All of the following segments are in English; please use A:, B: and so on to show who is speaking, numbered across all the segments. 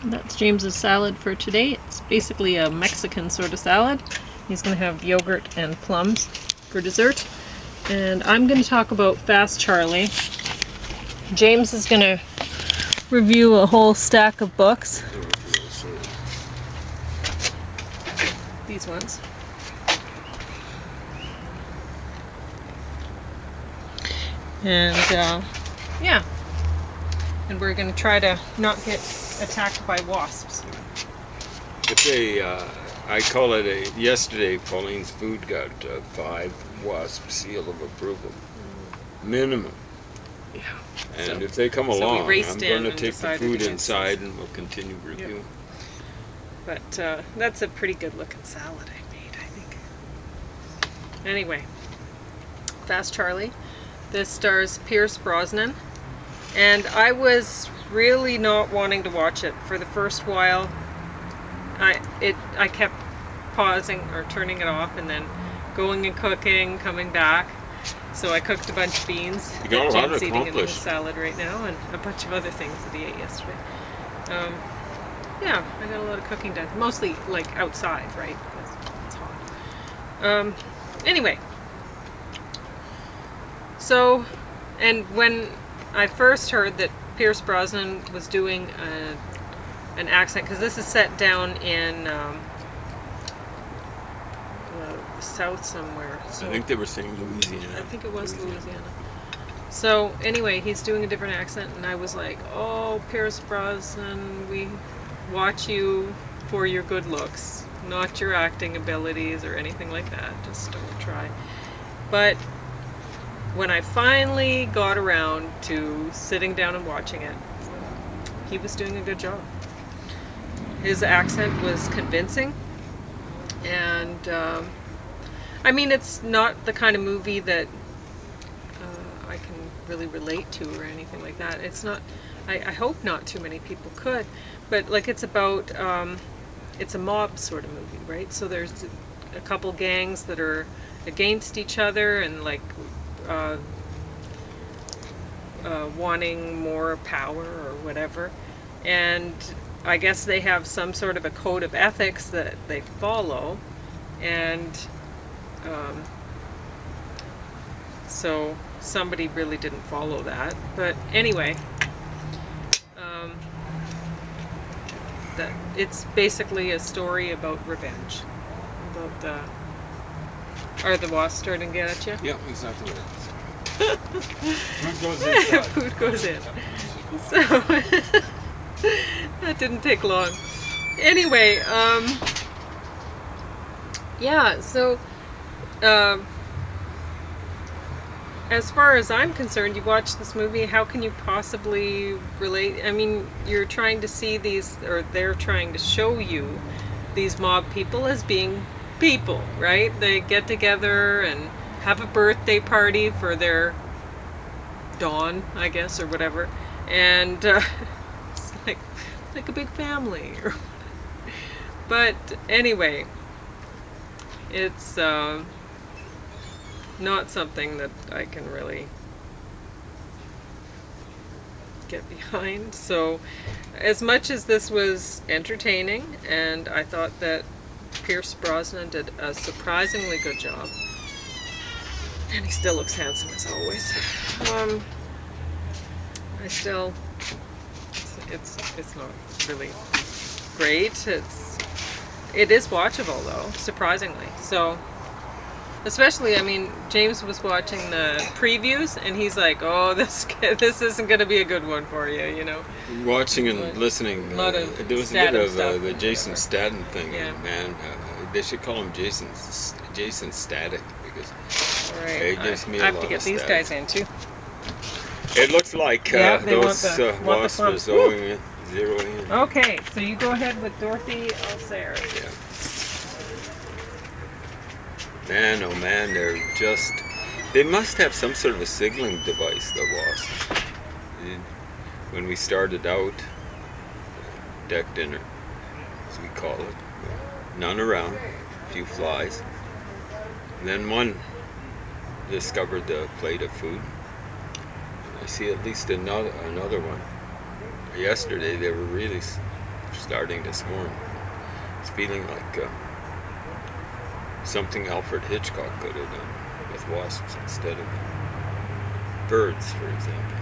A: That's James's salad for today. It's basically a Mexican sort of salad. He's going to have yogurt and plums for dessert. And I'm going to talk about Fast Charlie. James is going to review a whole stack of books. These ones. And yeah. And we're going to try to not get attacked by wasps.
B: I call it yesterday Pauline's food got 5 wasp seal of approval. Minimum.
A: Yeah.
B: And if they come along, I'm going to take the food inside and we'll continue reviewing.
A: Yep. But that's a pretty good looking salad I made, I think. Anyway, Fast Charlie. This stars Pierce Brosnan. And I was really not wanting to watch it for the first while. I kept pausing or turning it off and then going and cooking, coming back. So I cooked a bunch of beans.
B: You got a lot
A: James eating
B: accomplished.
A: a salad right now, and a bunch of other things that he ate yesterday. Yeah, I got a lot of cooking done. Mostly like outside, right? Because it's hot. Anyway. So, and when I first heard that Pierce Brosnan was doing an accent, because this is set down in the south somewhere. So
B: I think they were saying Louisiana.
A: I think it was Louisiana. So anyway, he's doing a different accent, and I was like, oh, Pierce Brosnan, we watch you for your good looks, not your acting abilities or anything like that. Just don't try. But when I finally got around to sitting down and watching it, he was doing a good job. His accent was convincing, and I mean, it's not the kind of movie that I can really relate to or anything like that. It's not, I hope not too many people could, but like it's about, it's a mob sort of movie, right? So there's a couple gangs that are against each other and like wanting more power or whatever, and I guess they have some sort of a code of ethics that they follow, and so somebody really didn't follow that. But anyway, that it's basically a story about revenge. About are the wasps starting to get at you?
B: Yeah, exactly.
C: Food goes inside.
A: Food goes in. So that didn't take long. Anyway, yeah, so as far as I'm concerned, you watch this movie, how can you possibly relate? I mean, you're trying to see these, or they're trying to show you these mob people as being people, right? They get together and have a birthday party for their Dawn, I guess, or whatever, and it's like a big family. But anyway, it's not something that I can really get behind. So as much as this was entertaining, and I thought that Pierce Brosnan did a surprisingly good job, and he still looks handsome as always, I still, it's not really great. It is watchable though, surprisingly. So especially, I mean, James was watching the previews and he's like, oh, this isn't going to be a good one for you, you know.
B: Watching and listening, there was a bit of the Jason Statham thing,
A: yeah.
B: Man. They should call him Jason Static, because it gives me a
A: I have
B: lot
A: to get
B: of
A: these
B: static.
A: guys in too.
B: It looks like those wasps are zeroing in.
A: Okay, so you go ahead with Dorothy L Sayers.
B: Yeah. Man, oh man, they must have some sort of a signaling device, the wasps. When we started out, deck dinner, as we call it, none around, a few flies. And then one discovered the plate of food. I see at least another one. Yesterday they were really starting to swarm. It's feeling like something Alfred Hitchcock could have done with wasps instead of birds, for example.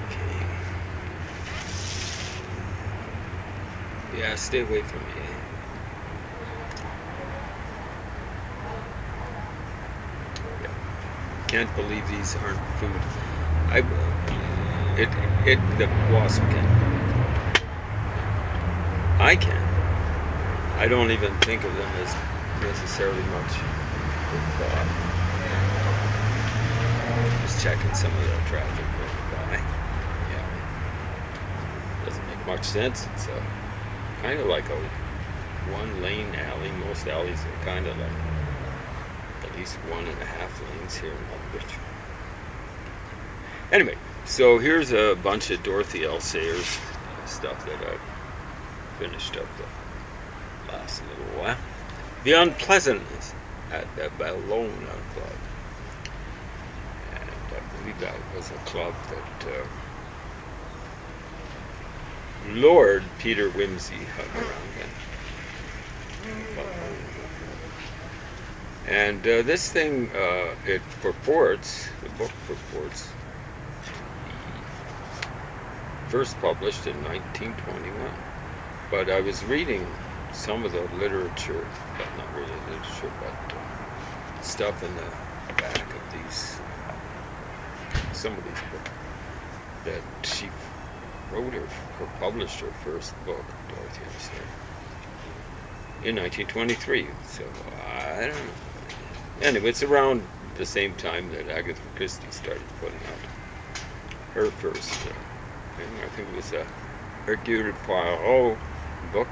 B: Okay. Yeah, stay away from me. Yeah. Can't believe these aren't food. The wasp can. I can. I don't even think of them as necessarily much thought. Just checking some of the traffic going by. Yeah. Doesn't make much sense. It's kind of like a one-lane alley. Most alleys are kind of like at least 1.5 lanes here in Lethbridge. Anyway, so here's a bunch of Dorothy L Sayers stuff that I've finished up the last little while. The Unpleasantness at the Bellona Club. And I believe that was a club that Lord Peter Wimsey hung around in. And this thing, the book purports, first published in 1921. But I was reading some of the literature, well, not really literature, but stuff in the back of some of these books, that she wrote or published her first book, Dorothy L Sayers, in 1923. So I don't know. Anyway, it's around the same time that Agatha Christie started putting out her first thing. I think it was a Hercule Poirot book,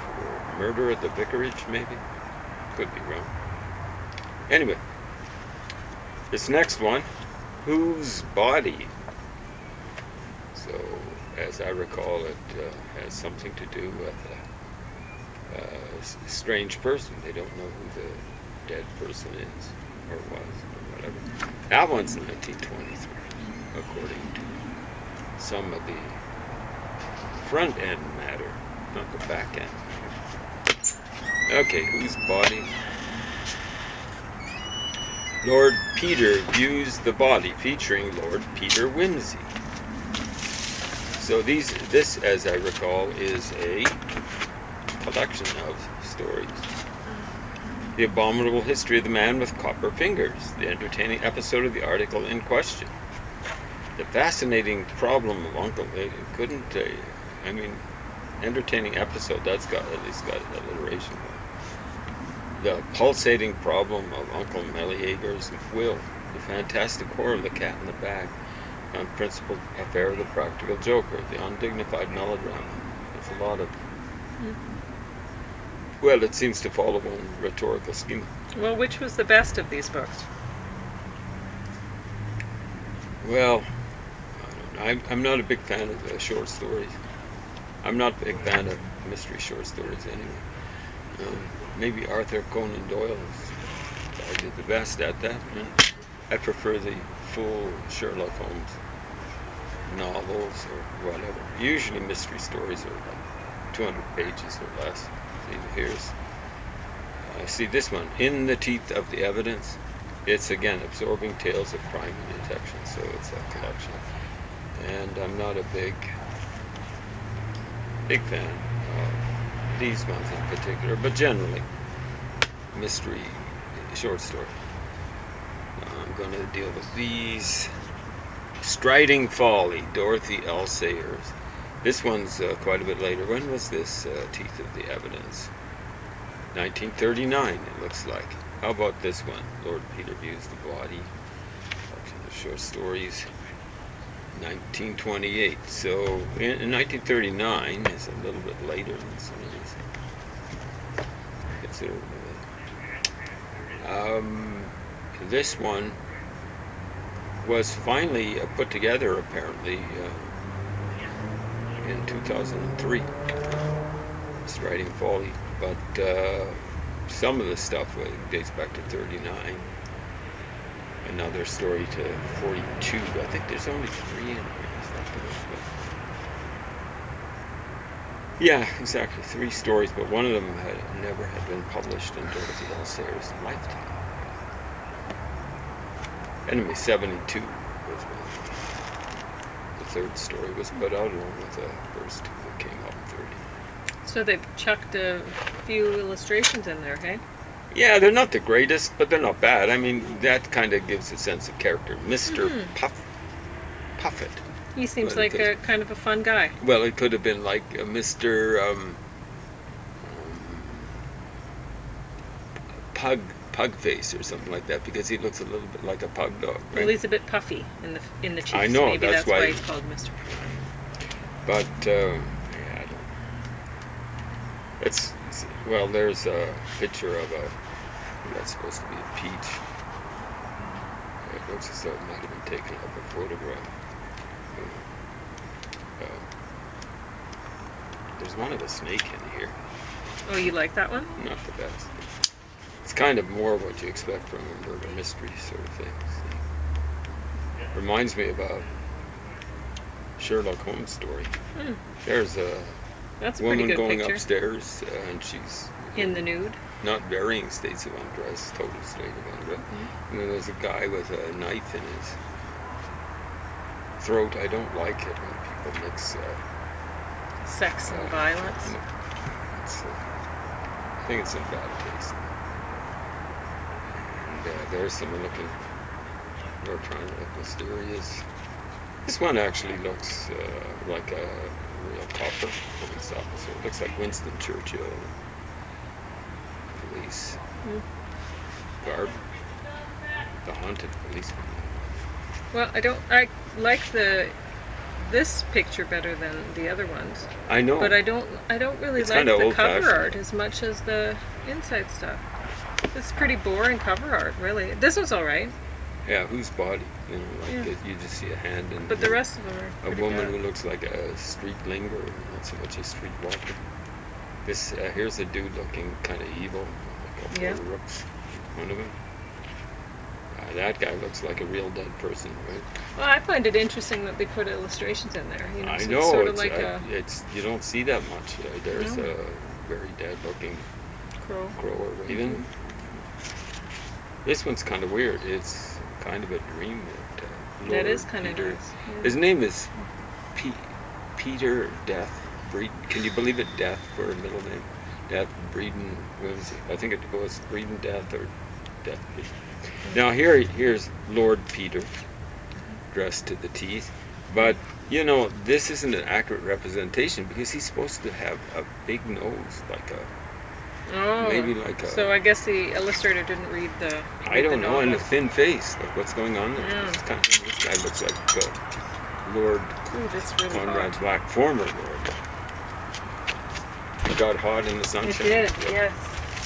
B: for Murder at the Vicarage, maybe. Could be wrong. Anyway, this next one, Whose Body? So, as I recall, it has something to do with a strange person. They don't know who the dead person is, or was, or whatever. That one's 1923, according to some of the front end matter, not the back end. Okay, Whose Body? Lord Peter Views the Body, featuring Lord Peter Wimsey. So this, as I recall, is a collection of stories. The Abominable History of the Man with Copper Fingers, the entertaining episode of the article in question. The fascinating problem of Uncle, entertaining episode, that's at least got alliteration. The pulsating problem of Uncle Meleager's will, the fantastic horror of the cat in the bag, the unprincipled affair of the practical joker, the undignified melodrama. There's a lot of... Well, it seems to follow one rhetorical schema.
A: Well, which was the best of these books?
B: Well, I don't know. I'm not a big fan of the short stories. I'm not a big fan of mystery short stories anyway. Maybe Arthur Conan Doyle did the best at that. I prefer the full Sherlock Holmes novels or whatever. Usually mystery stories are like 200 pages or less. See this one, In the Teeth of the Evidence. It's again absorbing tales of crime and detection, so it's a collection. And I'm not a big fan of these ones in particular, but generally mystery short story. I'm going to deal with these. Striding Folly, Dorothy L Sayers. This one's quite a bit later. When was this Teeth of the Evidence? 1939, it looks like. How about this one? Lord Peter Views the Body. Collection of short stories. 1928. So in 1939 is a little bit later than some of these. This one was finally put together apparently in 2003. Striding Folly, but some of the stuff dates back to 39. Another story to 42. I think there's only 3 in here. Yeah, exactly. 3 stories, but one of them never had been published in Dorothy L Sayers' lifetime. Anyway, 72 was when the 3rd story was put out, along with the first 2 that came out in 30.
A: So they've chucked a few illustrations in there, hey?
B: Yeah, they're not the greatest, but they're not bad. I mean, that kind of gives a sense of character. Mr. Puffet.
A: He seems like a kind of a fun guy.
B: Well, it could have been like a Mr. Pug face or something like that, because he looks a little bit like a pug dog, right?
A: Well, he's a bit puffy in the cheeks.
B: I know,
A: maybe
B: that's
A: why
B: why
A: he's called Mr.
B: But yeah, I don't. Well, there's a picture of that's supposed to be a peach. It looks as though it might have been taken off a photograph. There's one of a snake in here.
A: Oh, you like that one?
B: Not the best. It's kind of more what you expect from a murder mystery sort of thing. Reminds me of a Sherlock Holmes story. There's a
A: That's a
B: woman
A: pretty good
B: going
A: picture.
B: upstairs, and she's
A: In the nude?
B: not varying states of undress, total state of undress. And then there's a guy with a knife in his throat. I don't like it when people mix
A: Sex and violence.
B: I think it's in bad taste. And there's someone looking, or trying to look mysterious. This one actually looks like a real copper police officer. It looks like Winston Churchill. Police garb. The haunted policeman.
A: Well, I like this picture better than the other ones.
B: I know.
A: But I don't really
B: It's
A: like
B: kinda
A: the cover
B: old-fashioned.
A: art as much as the inside stuff. It's pretty boring cover art, really. This was all right.
B: Yeah, whose body? You know, like you just see a hand and.
A: But the rest of them are
B: A
A: pretty
B: woman
A: good.
B: who looks like a street lingerer, not so much a street walker. This here's a dude looking kind of evil, like a
A: Yeah.
B: rooks. One of them. That guy looks like a real dead person, right?
A: Well, I find it interesting that they put illustrations in there. You know,
B: I
A: so
B: know
A: it's sort of
B: it's,
A: like a
B: it's you don't see that much. There's
A: No.
B: a very dead-looking
A: crow.
B: crow or raven. This one's kind of weird. It's kind of a dream that.
A: That
B: Lord
A: is kind of
B: Peter-
A: nice. Yeah.
B: His name is Peter Death. Can you believe it? Death for a middle name. Death Breeden. I think it goes Breeden Death or Death Breeden. Now here's Lord Peter, dressed to the teeth, but you know this isn't an accurate representation because he's supposed to have a big nose, like a maybe like a.
A: So I guess the illustrator didn't read the.
B: I don't know, and a
A: novel.
B: thin face. Like what's going on there?
A: Yeah.
B: This guy looks like Lord
A: Ooh, that's really
B: Conrad
A: hot.
B: Black, former Lord. He got hot in the sunshine.
A: It did, yes.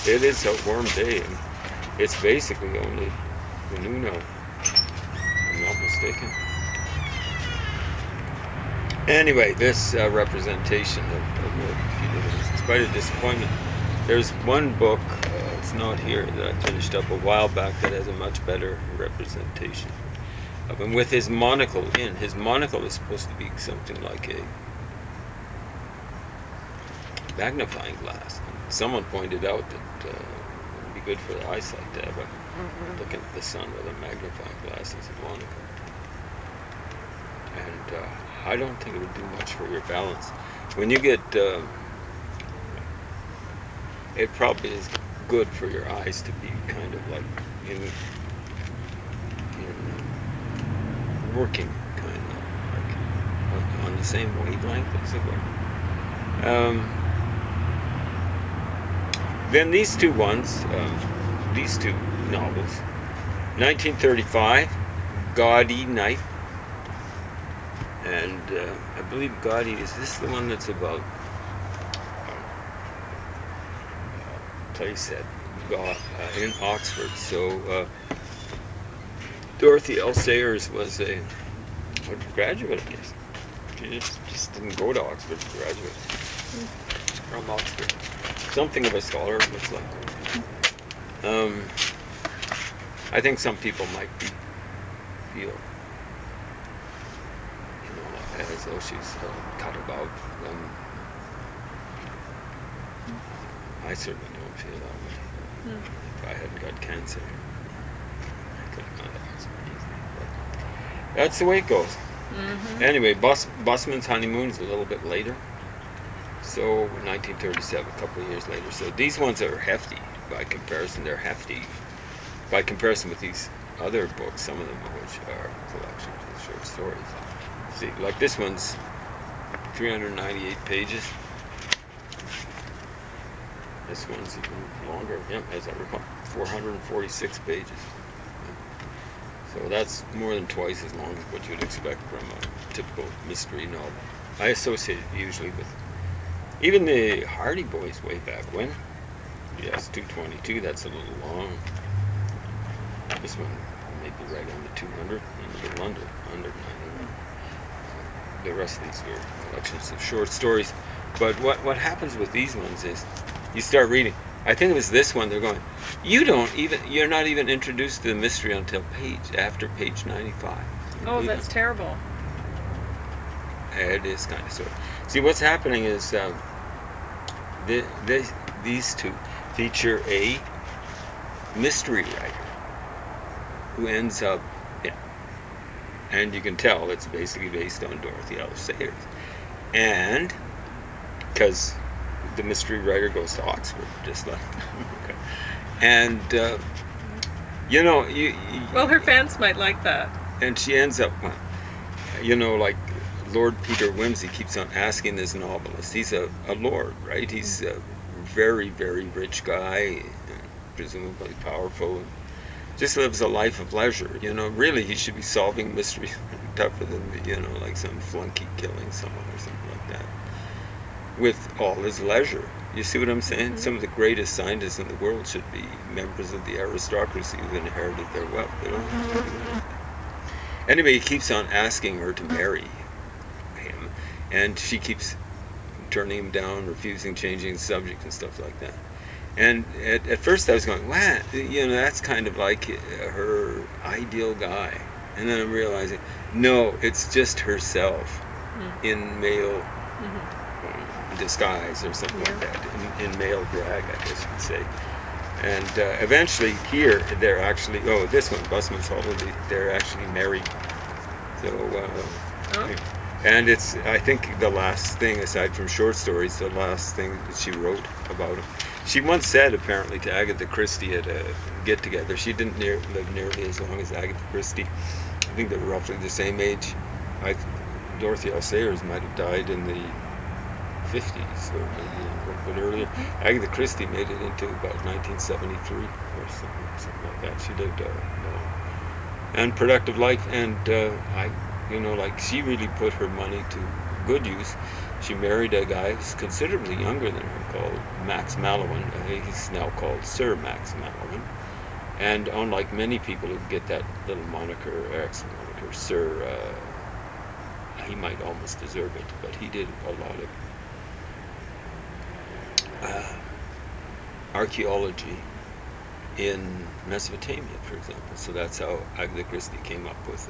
B: It is a warm day, and it's basically only the noon now. I'm not mistaken. Anyway, this representation of Lord Peter is quite a disappointment. There's one book, it's not here, that I finished up a while back that has a much better representation of him with his monocle in. His monocle is supposed to be something like a magnifying glass. Someone pointed out that it would be good for the eyesight to have a looking at the sun with a magnifying glass as a monocle. And I don't think it would do much for your balance. When you get, it probably is good for your eyes to be kind of like in working kind of like on the same wavelength as it were. Then these two novels, 1935, Gaudy Night, and I believe Gaudy, is this the one that's about a place in Oxford? So Dorothy L Sayers was a graduate, I guess. She just didn't go to Oxford to graduate. From Oxford. Something of a scholar, it looks like. I think some people might feel, as though she's cut about I certainly don't feel that way. If I hadn't got cancer, I could have gone to hospital easily. But that's the way it goes. Anyway, Busman's Honeymoon is a little bit later. So 1937, a couple of years later. So these ones are hefty by comparison. They're hefty by comparison with these other books, some of them of which are collections of short stories. See, like this one's 398 pages. This one's even longer, as I recall, 446 pages. So that's more than twice as long as what you'd expect from a typical mystery novel. I associate it usually with even the Hardy Boys way back when. Yes, 222, that's a little long. This one may be right on the 200, and a little under 90. The rest of these were collections of short stories. But what happens with these ones is you start reading. I think it was this one. They're going, you're not even introduced to the mystery until after page 95.
A: Oh, that's terrible.
B: It is kind of sort of. See, what's happening is these two feature a mystery writer who ends up, and you can tell it's basically based on Dorothy L Sayers, and because the mystery writer goes to Oxford, just like, okay. And
A: well, her fans might like that.
B: And she ends up, like Lord Peter Wimsey keeps on asking this novelist. He's a lord, right? He's a very, very rich guy, presumably powerful, and just lives a life of leisure. Really, he should be solving mysteries tougher than, like some flunky killing someone or something like that, with all his leisure. You see what I'm saying? Some of the greatest scientists in the world should be members of the aristocracy who've inherited their wealth. They don't have to do that. Anyway, he keeps on asking her to marry him, and she keeps turning him down, refusing, changing the subject and stuff like that. And at first I was going, wow, that's kind of like her ideal guy. And then I'm realizing, no, it's just herself in male disguise or something like that, in male drag, I guess you'd say. And eventually here, they're actually, this one, Busman's Holiday, they're actually married. So, and it's, I think, the last thing, aside from short stories, the last thing that she wrote about him. She once said, apparently, to Agatha Christie at a get-together, she didn't live nearly as long as Agatha Christie. I think they were roughly the same age. Dorothy L Sayers might have died in the 50s or maybe a little bit earlier. Agatha Christie made it into about 1973 or something like that. She lived a long and productive life, and she really put her money to good use. She married a guy who's considerably younger than her, called Max Mallowan. He's now called Sir Max Mallowan. And unlike many people who get that little moniker, ex-moniker, Sir, he might almost deserve it, but he did a lot of archaeology in Mesopotamia, for example. So that's how Agatha Christie came up with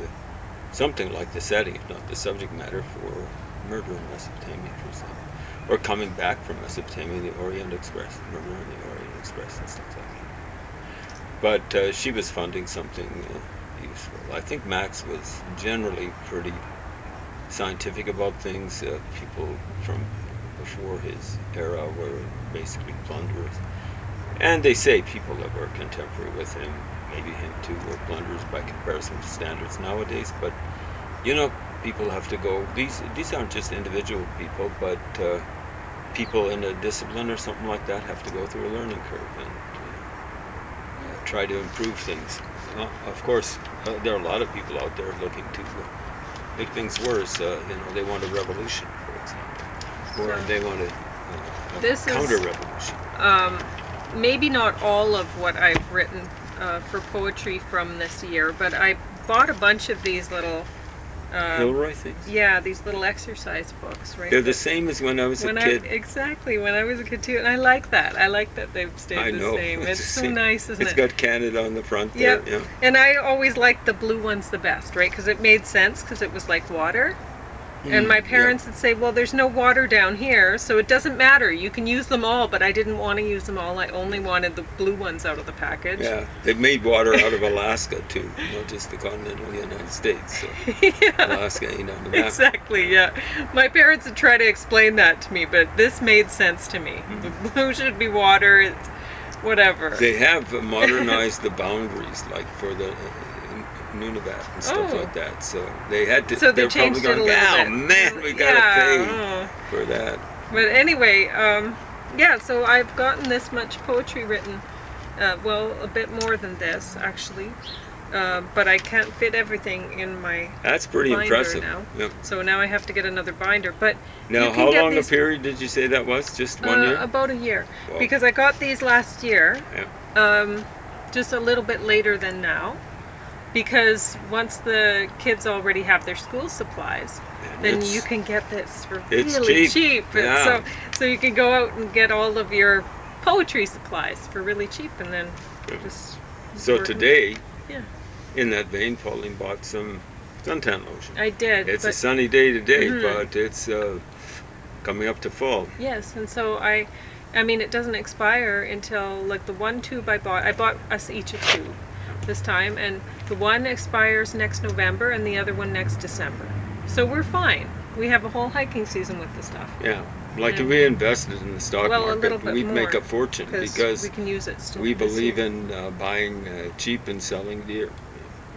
B: something like the setting, if not the subject matter, for Murder in Mesopotamia, for example. Or Coming Back from Mesopotamia, the Orient Express, Murder in the Orient Express, and stuff like that. But she was funding something useful. I think Max was generally pretty scientific about things. People from before his era were basically plunderers. And they say people that were contemporary with him, maybe him too, were plunderers by comparison to standards nowadays. But, people have to go, these aren't just individual people, but people in a discipline or something like that have to go through a learning curve and try to improve things. Of course, there are a lot of people out there looking to make things worse. They want a revolution, for example, or they want a counter-revolution.
A: Maybe not all of what I've written for poetry from this year, but I bought a bunch of these little
B: Gilroy things?
A: Yeah, these little exercise books, right?
B: They're the same as when I was a kid.
A: Exactly, when I was a kid too, and I like that. I like that they've stayed the same. It's so nice, isn't it?
B: It's got Canada on the front there.
A: Yep. Yeah. And I always liked the blue ones the best, right? Because it made sense, because it was like water. And my parents would say, well, there's no water down here, so it doesn't matter. You can use them all, but I didn't want to use them all. I only wanted the blue ones out of the package.
B: Yeah, they've made water out of Alaska too, not just the continental United States. So
A: Yeah.
B: Alaska ain't on the map.
A: Exactly, yeah. My parents would try to explain that to me, but this made sense to me. The blue should be water, it's whatever.
B: They have modernized the boundaries, like for the Nunavut and stuff
A: Oh.
B: like that. So they had to.
A: So they
B: they're
A: changed
B: probably
A: it a
B: going,
A: little
B: oh
A: bit.
B: man, we gotta
A: Yeah,
B: pay
A: oh.
B: for that.
A: But anyway, yeah, so I've gotten this much poetry written. Well, a bit more than this, actually. But I can't fit everything in my
B: That's pretty
A: binder
B: impressive.
A: now.
B: Yep.
A: So now I have to get another binder. But
B: Now,
A: you can
B: how
A: get
B: long
A: these,
B: a period did you say that was? Just 1 year?
A: About a year.
B: Wow.
A: Because I got these last year,
B: Yeah.
A: just a little bit later than now. Because once the kids already have their school supplies, then you can get this for
B: it's
A: really
B: cheap.
A: cheap.
B: Yeah.
A: So you can go out and get all of your poetry supplies for really cheap, and then just.
B: So
A: work-
B: today,
A: Yeah.
B: in that vein, Pauline bought some suntan lotion.
A: I did.
B: It's a
A: but,
B: sunny day today,
A: Mhm.
B: but it's coming up to fall.
A: yes, and so I mean, it doesn't expire until like the one tube I bought us each a tube this time, and the one expires next November and the other one next December. So we're fine. We have a whole hiking season with this stuff.
B: Yeah. Like
A: Yeah.
B: if we invested in the stock
A: Well, a little
B: market,
A: bit
B: we'd make
A: more,
B: a fortune
A: because we can use it still.
B: we
A: this
B: believe
A: year.
B: in buying cheap and selling dear.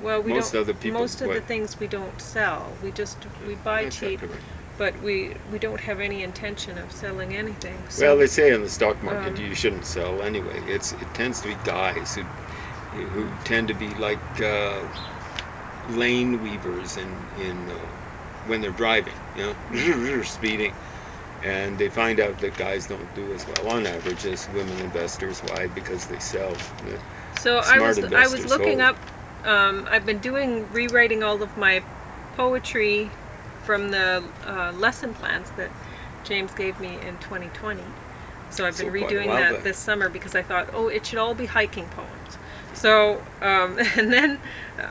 A: Well, we
B: most
A: don't.
B: other people
A: Most of the
B: would.
A: things we don't sell. We buy
B: That's
A: cheap,
B: exactly right.
A: but we don't have any intention of selling anything. So,
B: Well, they say in the stock market
A: Um,
B: you shouldn't sell anyway. It tends to be guys who tend to be like lane weavers in when they're driving, you know, speeding, and they find out that guys don't do as well on average as women investors. Why? Because they sell.
A: So
B: Smart
A: I was
B: investors
A: looking
B: hold.
A: up. I've been rewriting all of my poetry from the lesson plans that James gave me in 2020. So I've been
B: So quite a
A: redoing
B: while
A: that
B: back.
A: this summer because I thought, oh, it should all be hiking poems. So and then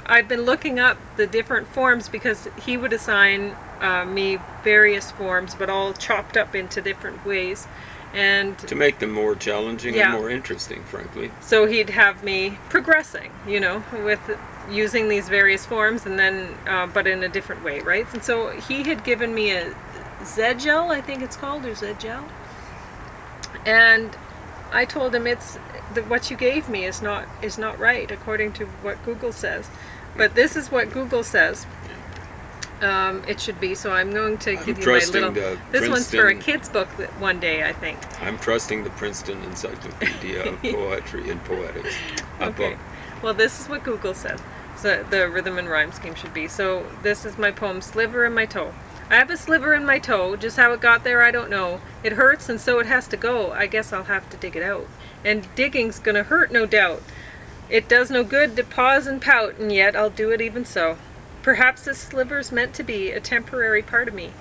A: I've been looking up the different forms because he would assign me various forms, but all chopped up into different ways. And
B: To make them more challenging
A: Yeah.
B: and more interesting, frankly.
A: so he'd have me progressing, you know, with using these various forms, and then but in a different way, right? And so he had given me a Z-gel, I think it's called, or Z-gel, and I told him what you gave me is not right according to what Google says, but this is what Google says. It should be, so I'm going to give you my
B: trusting
A: little.
B: the
A: This one's for a
B: Princeton-
A: kid's book one day, I think.
B: I'm trusting the Princeton Encyclopedia of Poetry and Poetics. A
A: Okay.
B: book.
A: Well, this is what Google says. So the rhythm and rhyme scheme should be. So this is my poem, Sliver in My Toe. I have a sliver in my toe. Just how it got there, I don't know. It hurts, and so it has to go. I guess I'll have to dig it out. And digging's gonna hurt, no doubt. It does no good to pause and pout, and yet I'll do it even so. Perhaps this sliver's meant to be a temporary part of me.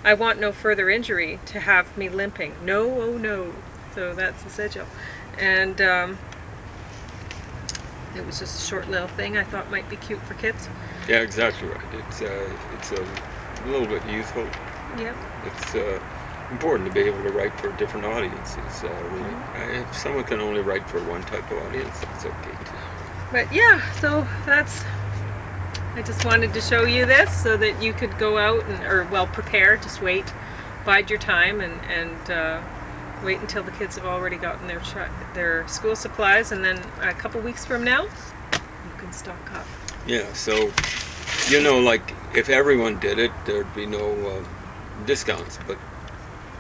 A: I want no further injury to have me limping. No, oh no. So that's the sigil. And it was just a short little thing I thought might be cute for kids.
B: Yeah, exactly right. It's a little bit youthful.
A: Yep.
B: It's important to be able to write for different audiences. Really, if someone can only write for one type of audience, it's okay too.
A: But yeah, so that's. I just wanted to show you this so that you could go out prepare. Just wait, bide your time, and wait until the kids have already gotten their school supplies, and then a couple weeks from now, you can stock up.
B: Yeah, so like if everyone did it, there'd be no discounts. But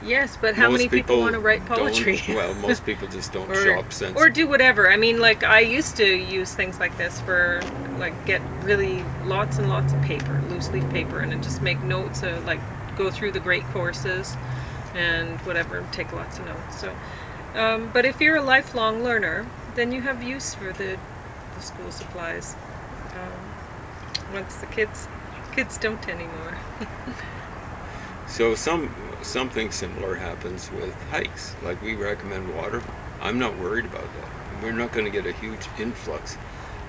A: Yes, but how
B: most
A: many people want to write poetry?
B: Well, most people just don't shop sense.
A: Or do whatever. I mean, like, I used to use things like this for, like, get really lots and lots of paper, loose leaf paper, and then just make notes, like, go through the great courses and whatever, take lots of notes. So, but if you're a lifelong learner, then you have use for the school supplies. Once the kids don't anymore.
B: So something similar happens with hikes. Like we recommend water. I'm not worried about that. We're not going to get a huge influx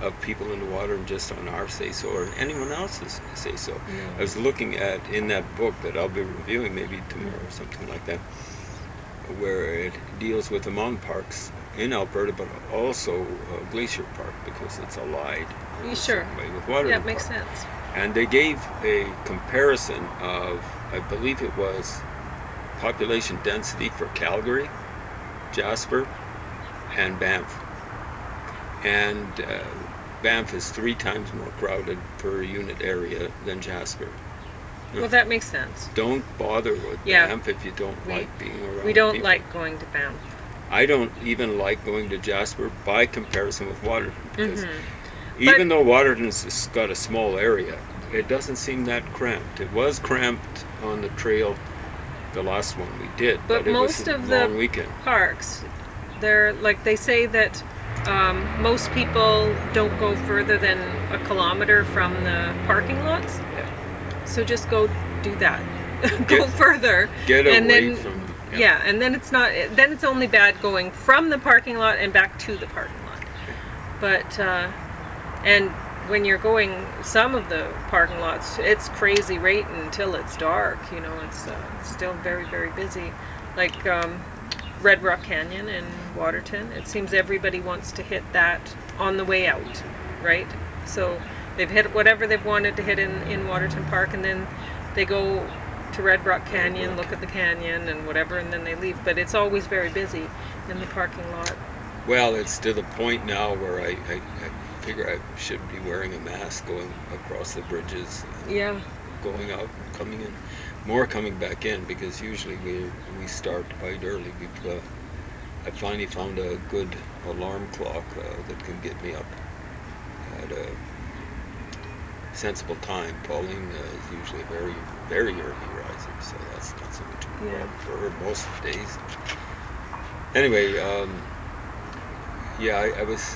B: of people in the water and just on our say-so or anyone else's say-so.
A: Yeah.
B: I was looking at, in that book that I'll be reviewing maybe tomorrow or something like that, where it deals with the mountain parks in Alberta, but also Glacier Park, because it's allied in
A: Sure.
B: some way with Waterton
A: Yeah, it makes
B: Park.
A: sense.
B: And they gave a comparison of, I believe it was population density for Calgary, Jasper, and Banff. And Banff is 3 times more crowded per unit area than Jasper.
A: Well, that makes sense.
B: Don't bother with
A: Yeah.
B: Banff if you don't like being around
A: We don't
B: people.
A: like going to Banff.
B: I don't even like going to Jasper by comparison with Waterton, because
A: Mm-hmm.
B: even though Waterton's got a small area, it doesn't seem that cramped. It was cramped on the trail, the last one we did,
A: But
B: it
A: most
B: was a
A: of
B: long
A: the
B: weekend.
A: parks, they're like, they say that most people don't go further than a kilometer from the parking lots.
B: Yeah.
A: So just go do that. Go further.
B: Get
A: and
B: away
A: then,
B: from.
A: Yeah, and then it's not. Then it's only bad going from the parking lot and back to the parking lot. But and when you're going some of the parking lots, it's crazy right until it's dark. You know, it's still very, very busy. Like Red Rock Canyon in Waterton, it seems everybody wants to hit that on the way out, right? So they've hit whatever they've wanted to hit in Waterton Park, and then they go to Red Rock Canyon, look at the canyon and whatever, and then they leave. But it's always very busy in the parking lot.
B: Well, it's to the point now where I figure I should be wearing a mask going across the bridges,
A: Yeah.
B: going out, coming in, more coming back in, because usually we start quite early. I finally found a good alarm clock that can get me up at a sensible time. Pauline is usually a very, very early riser, so that's not so much of a problem for her most days. Anyway, yeah, I was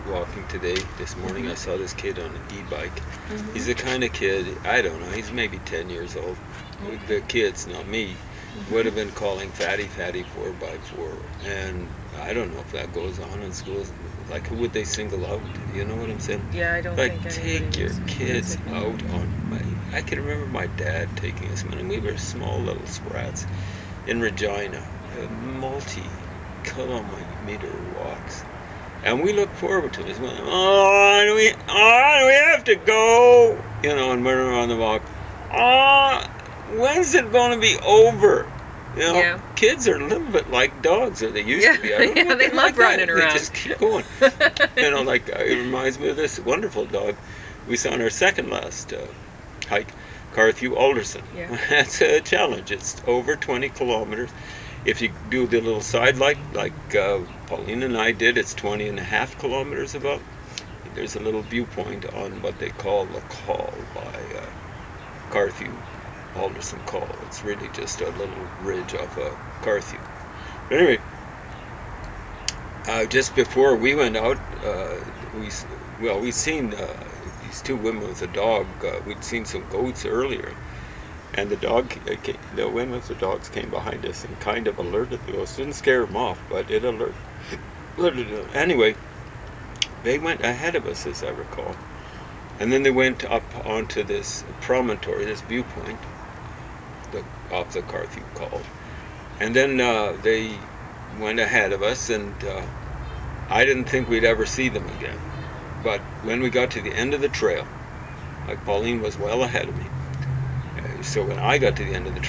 B: walking this morning. I saw this kid on an e-bike.
A: Mm-hmm.
B: He's the kind of kid, I don't know, he's maybe 10 years old. The kids, not me, would have been calling fatty 4x4. And I don't know if that goes on in schools. Like, who would they single out? You know what I'm saying?
A: Yeah, I don't
B: like,
A: think anybody
B: take your
A: was
B: kids
A: busy.
B: out on I can remember my dad taking us when we were small little sprats in Regina, multi-kilometer walks. And we look forward to this. Do we have to go? You know, and we're on the walk. When's it going to be over? You know, kids are a little bit like dogs, or they used to be. I don't know,
A: they love running around.
B: They just keep going. You know, like it reminds me of this wonderful dog we saw on our second last hike, Carthew Alderson.
A: Yeah.
B: That's a challenge. It's over 20 kilometers. If you do the little side like Pauline and I did, it's 20.5 kilometers about. There's a little viewpoint on what they call the call by Carthew Alderson Call. It's really just a little ridge off of Carthew. But anyway, just before we went out, we'd seen these 2 women with a dog. We'd seen some goats earlier. And the women with the dogs came behind us and kind of alerted the goats. Didn't scare them off, but it alerted them. Anyway, they went ahead of us, as I recall. And then they went up onto this promontory, this viewpoint, off the Carthew Call. And then they went ahead of us, and I didn't think we'd ever see them again. But when we got to the end of the trail, like Pauline was well ahead of me. So when I got to the end of the trail,